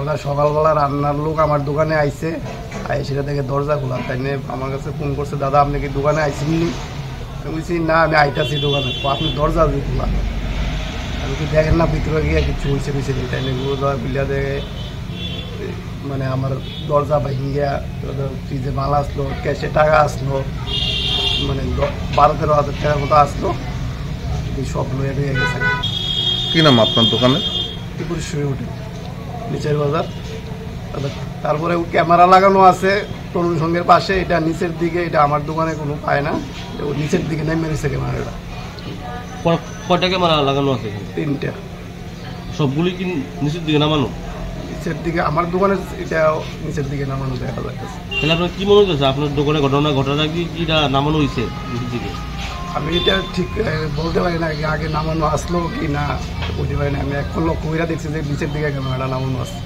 ওরা সকালবেলা রান্নার লোক আমার দোকানে আইছে, সেটা থেকে দরজা খোলা, তাই নিয়ে আমার কাছে ফোন করছে, দাদা আপনি কি দোকানে আইসেননি? আমি বলছি না, আমি আইতাছি দোকানে। আপনি দরজা দিয়ে খোলা, আমি কি দেখেন না ভিতরে গিয়ে কিছু হয়েছে বেশি দিন, তাই নিয়ে গুঁড়ো দেওয়া বিল্লা দেখে মানে আমার দরজা ভাঙিয়া ফ্রিজে মাল আসলো, ক্যাশে টাকা আসলো, মানে 12-13 হাজার টাকার মতো আসলো, সব লয়ে দিয়ে গেছে। কি নাম আপনার দোকানে? ত্রিপুরেশ্বরী হোটেল, নিচের বাজার। তারপরে ক্যামেরা লাগানো আছে তরুণ সঙ্গের পাশে, এটা নিচের দিকে, এটা আমার দোকানে কোনো পায় না, ও নিচের দিকে নেমে মেরেছে ক্যামেরাটা। কয়টা ক্যামেরা লাগানো আছে? 3টা। সবগুলি কি নিচের দিকে নামানো? নিচের দিকে, আমার দোকানে এটা নিচের দিকে নামানো দেখা যাচ্ছে। তাহলে আপনার কি মনে হচ্ছে আপনার দোকানে ঘটনা কি এটা নামানো হয়েছে নিচের দিকে? আমি এটা ঠিক বলতে পারি না, আগে নামানো আসলো কি না বলতে পারি না। আমি এখন লক্ষ্য করে দেখছি যে নিচের দিকে ক্যামেরাটা নামানো আসছে।